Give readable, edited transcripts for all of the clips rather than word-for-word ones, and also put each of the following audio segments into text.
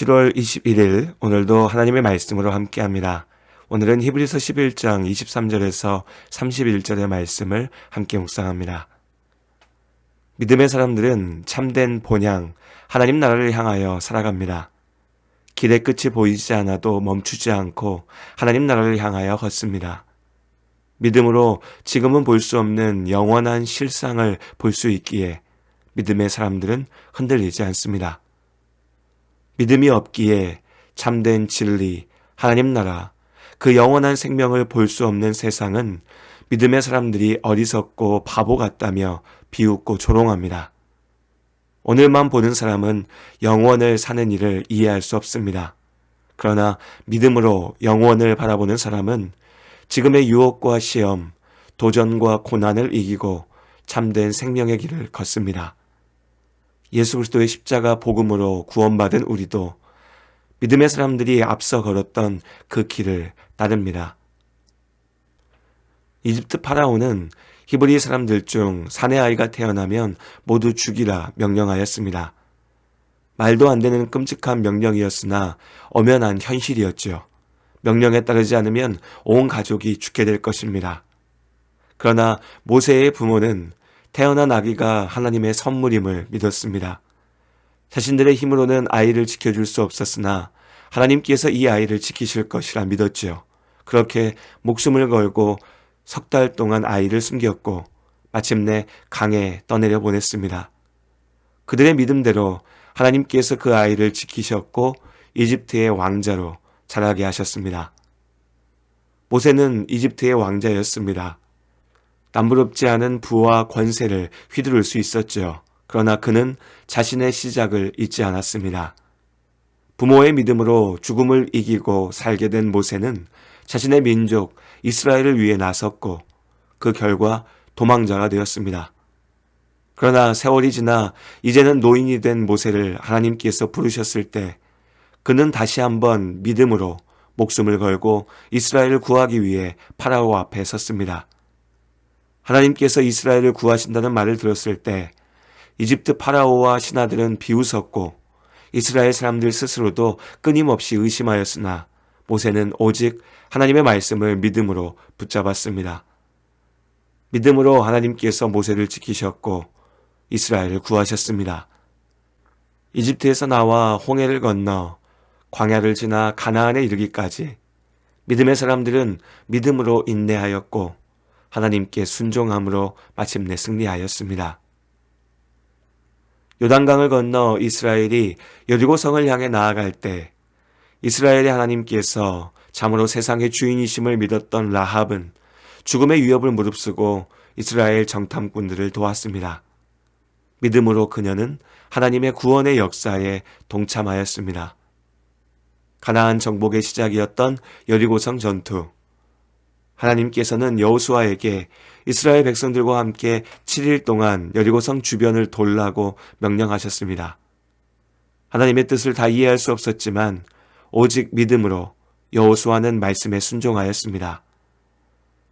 7월 21일 오늘도 하나님의 말씀으로 함께합니다. 오늘은 히브리서 11장 23절에서 31절의 말씀을 함께 묵상합니다. 믿음의 사람들은 참된 본향, 하나님 나라를 향하여 살아갑니다. 길의 끝이 보이지 않아도 멈추지 않고 하나님 나라를 향하여 걷습니다. 믿음으로 지금은 볼 수 없는 영원한 실상을 볼 수 있기에 믿음의 사람들은 흔들리지 않습니다. 믿음이 없기에 참된 진리, 하나님 나라, 그 영원한 생명을 볼 수 없는 세상은 믿음의 사람들이 어리석고 바보 같다며 비웃고 조롱합니다. 오늘만 보는 사람은 영원을 사는 일을 이해할 수 없습니다. 그러나 믿음으로 영원을 바라보는 사람은 지금의 유혹과 시험, 도전과 고난을 이기고 참된 생명의 길을 걷습니다. 예수 그리스도의 십자가 복음으로 구원받은 우리도 믿음의 사람들이 앞서 걸었던 그 길을 따릅니다. 이집트 파라오는 히브리 사람들 중 사내 아이가 태어나면 모두 죽이라 명령하였습니다. 말도 안 되는 끔찍한 명령이었으나 엄연한 현실이었죠. 명령에 따르지 않으면 온 가족이 죽게 될 것입니다. 그러나 모세의 부모는 태어난 아기가 하나님의 선물임을 믿었습니다. 자신들의 힘으로는 아이를 지켜줄 수 없었으나 하나님께서 이 아이를 지키실 것이라 믿었지요. 그렇게 목숨을 걸고 3달 동안 아이를 숨겼고 마침내 강에 떠내려 보냈습니다. 그들의 믿음대로 하나님께서 그 아이를 지키셨고 이집트의 왕자로 자라게 하셨습니다. 모세는 이집트의 왕자였습니다. 남부럽지 않은 부와 권세를 휘두를 수 있었죠. 그러나 그는 자신의 시작을 잊지 않았습니다. 부모의 믿음으로 죽음을 이기고 살게 된 모세는 자신의 민족 이스라엘을 위해 나섰고 그 결과 도망자가 되었습니다. 그러나 세월이 지나 이제는 노인이 된 모세를 하나님께서 부르셨을 때 그는 다시 한번 믿음으로 목숨을 걸고 이스라엘을 구하기 위해 파라오 앞에 섰습니다. 하나님께서 이스라엘을 구하신다는 말을 들었을 때 이집트 파라오와 신하들은 비웃었고 이스라엘 사람들 스스로도 끊임없이 의심하였으나 모세는 오직 하나님의 말씀을 믿음으로 붙잡았습니다. 믿음으로 하나님께서 모세를 지키셨고 이스라엘을 구하셨습니다. 이집트에서 나와 홍해를 건너 광야를 지나 가나안에 이르기까지 믿음의 사람들은 믿음으로 인내하였고 하나님께 순종함으로 마침내 승리하였습니다. 요단강을 건너 이스라엘이 여리고성을 향해 나아갈 때 이스라엘의 하나님께서 참으로 세상의 주인이심을 믿었던 라합은 죽음의 위협을 무릅쓰고 이스라엘 정탐꾼들을 도왔습니다. 믿음으로 그녀는 하나님의 구원의 역사에 동참하였습니다. 가나안 정복의 시작이었던 여리고성 전투. 하나님께서는 여호수아에게 이스라엘 백성들과 함께 7일 동안 여리고성 주변을 돌라고 명령하셨습니다. 하나님의 뜻을 다 이해할 수 없었지만 오직 믿음으로 여호수아는 말씀에 순종하였습니다.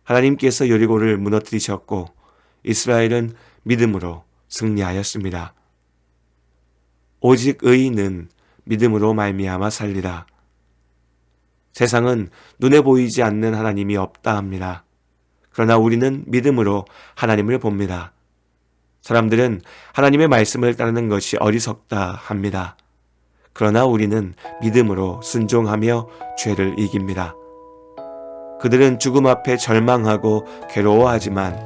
하나님께서 여리고를 무너뜨리셨고 이스라엘은 믿음으로 승리하였습니다. 오직 의인은 믿음으로 말미암아 살리라. 세상은 눈에 보이지 않는 하나님이 없다 합니다. 그러나 우리는 믿음으로 하나님을 봅니다. 사람들은 하나님의 말씀을 따르는 것이 어리석다 합니다. 그러나 우리는 믿음으로 순종하며 죄를 이깁니다. 그들은 죽음 앞에 절망하고 괴로워하지만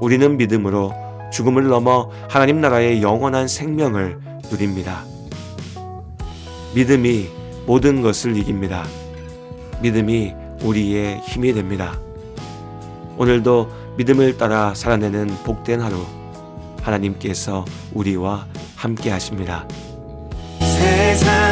우리는 믿음으로 죽음을 넘어 하나님 나라의 영원한 생명을 누립니다. 믿음이 모든 것을 이깁니다. 믿음이 우리의 힘이 됩니다. 오늘도 믿음을 따라 살아내는 복된 하루 하나님께서 우리와 함께 하십니다. 세상